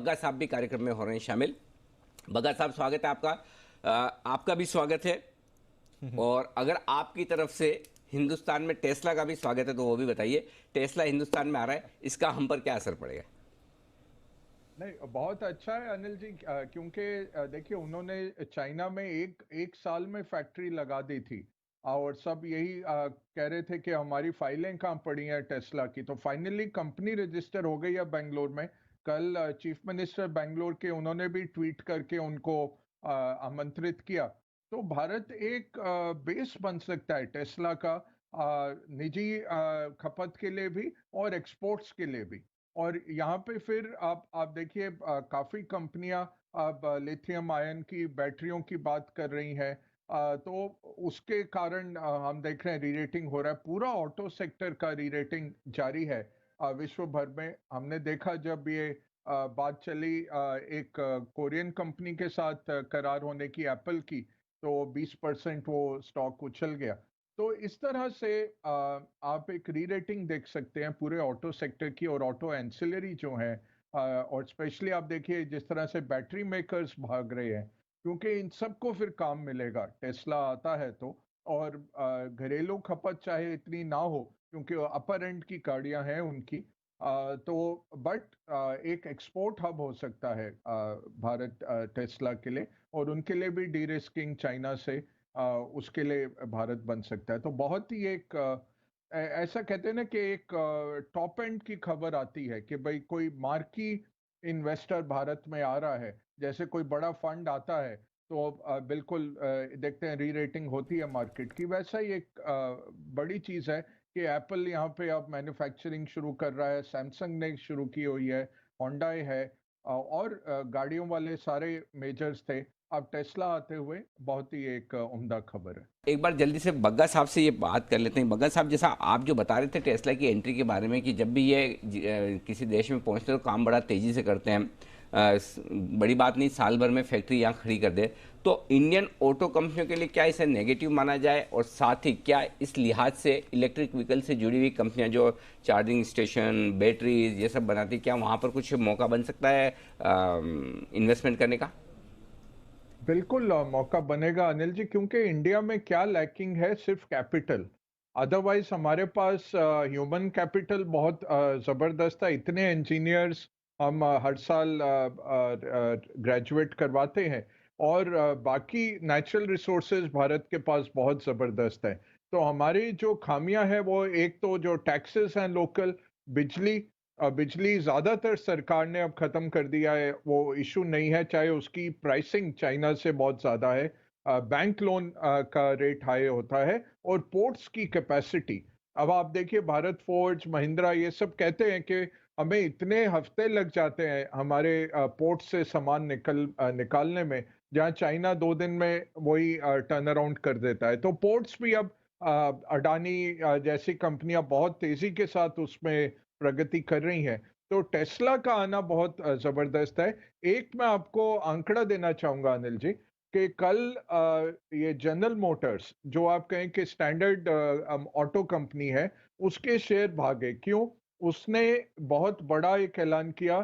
बग्गा साहब भी कार्यक्रम में हो रहे हैं शामिल। बग्गा साहब, स्वागत है आपका। आपका भी स्वागत है। और अगर आपकी तरफ से हिंदुस्तान में टेस्ला का भी स्वागत है तो वो भी बताइए। टेस्ला हिंदुस्तान में आ रहा है, इसका हम पर क्या असर पड़ेगा? नहीं, बहुत अच्छा है अनिल जी, क्योंकि देखिए उन्होंने चाइना में एक एक साल में फैक्ट्री लगा दी थी। और सब यही कह रहे थे कि हमारी फाइलें कहाँ पड़ी हैं टेस्ला की। तो फाइनली कंपनी रजिस्टर हो गई है बेंगलोर में। कल चीफ मिनिस्टर बेंगलोर के उन्होंने भी ट्वीट करके उनको आमंत्रित किया। तो भारत एक बेस बन सकता है टेस्ला का, निजी खपत के लिए भी और एक्सपोर्ट्स के लिए भी। और यहाँ पे फिर आप देखिए, काफी कंपनियां अब लिथियम आयन की बैटरियों की बात कर रही हैं। तो उसके कारण हम देख रहे हैं री-रेटिंग हो रहा है। पूरा ऑटो सेक्टर का री-रेटिंग जारी है विश्व भर में। हमने देखा जब ये बात चली एक कोरियन कंपनी के साथ करार होने की एप्पल की, तो 20% वो स्टॉक उछल गया। तो इस तरह से आप एक री रेटिंग देख सकते हैं पूरे ऑटो सेक्टर की और ऑटो एंसिलरी जो है। और स्पेशली आप देखिए जिस तरह से बैटरी मेकर्स भाग रहे हैं, क्योंकि इन सबको फिर काम मिलेगा टेस्ला आता है तो। और घरेलू खपत चाहे इतनी ना हो, क्योंकि अपर एंड की गाड़ियां हैं उनकी। तो बट एक एक्सपोर्ट हब हो सकता है भारत टेस्ला के लिए। और उनके लिए भी डी रिस्किंग चाइना से, उसके लिए भारत बन सकता है। तो बहुत ही एक ऐसा कहते हैं ना कि एक टॉप एंड की खबर आती है कि भाई कोई मार्की इन्वेस्टर भारत में आ रहा है। जैसे कोई बड़ा फंड आता है तो बिल्कुल देखते हैं री रेटिंग होती है मार्केट की। वैसा ही एक बड़ी चीज है कि एप्पल यहाँ पे अब मैन्युफैक्चरिंग शुरू कर रहा है, सैमसंग ने शुरू की हुई है, होंडाई है, और गाड़ियों वाले सारे मेजर्स थे। अब टेस्ला आते हुए बहुत ही एक उम्दा खबर है। एक बार जल्दी से बग्गा साहब से ये बात कर लेते हैं। बग्गा साहब, जैसा आप जो बता रहे थे टेस्ला की एंट्री के बारे में कि जब भी ये किसी देश में पहुंचते हैं तो काम बड़ा तेज़ी से करते हैं। बड़ी बात नहीं, साल भर में फैक्ट्री यहाँ खड़ी कर दे। तो इंडियन ऑटो कंपनियों के लिए क्या इसे नेगेटिव माना जाए? और साथ ही क्या इस लिहाज से इलेक्ट्रिक व्हीकल से जुड़ी हुई कंपनियां जो चार्जिंग स्टेशन, बैटरीज ये सब बनाती, क्या वहाँ पर कुछ मौका बन सकता है इन्वेस्टमेंट करने का? बिल्कुल मौका बनेगा अनिल जी, क्योंकि इंडिया में क्या लैकिंग है, सिर्फ कैपिटल। अदरवाइज हमारे पास ह्यूमन कैपिटल बहुत जबरदस्त है। इतने इंजीनियर्स हम हर साल ग्रेजुएट करवाते हैं। और बाकी नेचुरल रिसोर्सेज भारत के पास बहुत जबरदस्त है। तो हमारी जो खामियां हैं वो एक तो जो टैक्सेस हैं लोकल, बिजली, बिजली ज्यादातर सरकार ने अब खत्म कर दिया है, वो इशू नहीं है, चाहे उसकी प्राइसिंग चाइना से बहुत ज्यादा है। बैंक लोन का रेट हाई होता है। और पोर्ट्स की कैपेसिटी, अब आप देखिए भारत फोर्ज, महिंद्रा, ये सब कहते हैं कि हमें इतने हफ्ते लग जाते हैं हमारे पोर्ट से सामान निकालने में, जहां चाइना 2 दिन में वही टर्न अराउंड कर देता है। तो पोर्ट्स भी अब अडानी जैसी कंपनियां बहुत तेजी के साथ उसमें प्रगति कर रही हैं। तो टेस्ला का आना बहुत जबरदस्त है। एक मैं आपको आंकड़ा देना चाहूंगा अनिल जी, कि कल ये जनरल मोटर्स, जो आप कहें कि स्टैंडर्ड ऑटो कंपनी है, उसके शेयर भागे। क्यों? उसने बहुत बड़ा एक ऐलान किया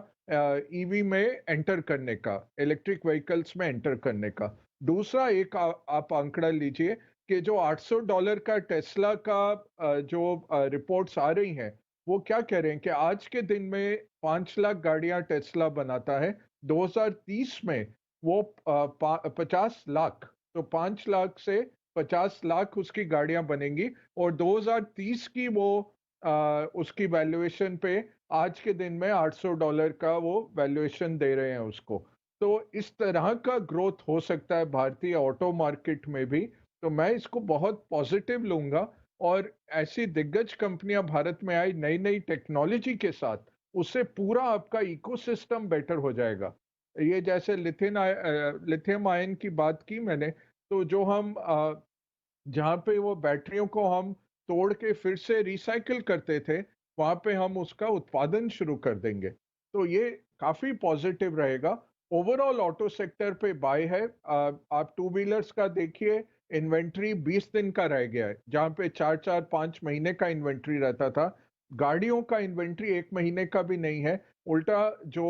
ईवी में एंटर करने का, इलेक्ट्रिक व्हीकल्स में एंटर करने का। दूसरा एक आप आंकड़ा लीजिए कि जो $800 का टेस्ला का जो रिपोर्ट्स आ रही हैं, वो क्या कह रहे हैं कि आज के दिन में 5 लाख गाड़ियां टेस्ला बनाता है। 2030 में वो 50 लाख, तो 5 लाख से 50 लाख उसकी गाड़ियां बनेंगी। और 2030 की वो उसकी वैल्यूएशन पे आज के दिन में $800 का वो वैल्यूएशन दे रहे हैं उसको। तो इस तरह का ग्रोथ हो सकता है भारतीय ऑटो मार्केट में भी। तो मैं इसको बहुत पॉजिटिव लूंगा। और ऐसी दिग्गज कंपनियां भारत में आई नई नई टेक्नोलॉजी के साथ, उससे पूरा आपका इकोसिस्टम बेटर हो जाएगा। ये जैसे लिथियम आयन की बात की मैंने, तो जो हम जहाँ पे वो बैटरियों को हम तोड़ के फिर से रिसाइकिल करते थे, वहां पे हम उसका उत्पादन शुरू कर देंगे। तो ये काफी पॉजिटिव रहेगा। ओवरऑल ऑटो सेक्टर पे बाय है। आप टू व्हीलर्स का देखिए, इन्वेंट्री 20 दिन का रह गया है, जहाँ पे 4-4-5 महीने का इन्वेंट्री रहता था। गाड़ियों का इन्वेंट्री 1 महीने का भी नहीं है। उल्टा जो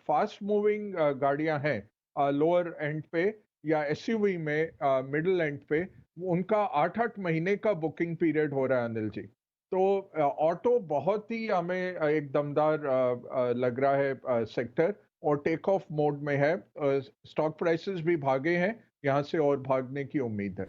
फास्ट मूविंग गाड़ियाँ हैं लोअर एंड पे या एसयूवी में मिडल एंड पे, उनका 8-8 महीने का बुकिंग पीरियड हो रहा है अनिल जी। तो ऑटो बहुत ही हमें एक दमदार लग रहा है सेक्टर, और टेक ऑफ मोड में है। स्टॉक प्राइसेस भी भागे हैं, यहाँ से और भागने की उम्मीद है।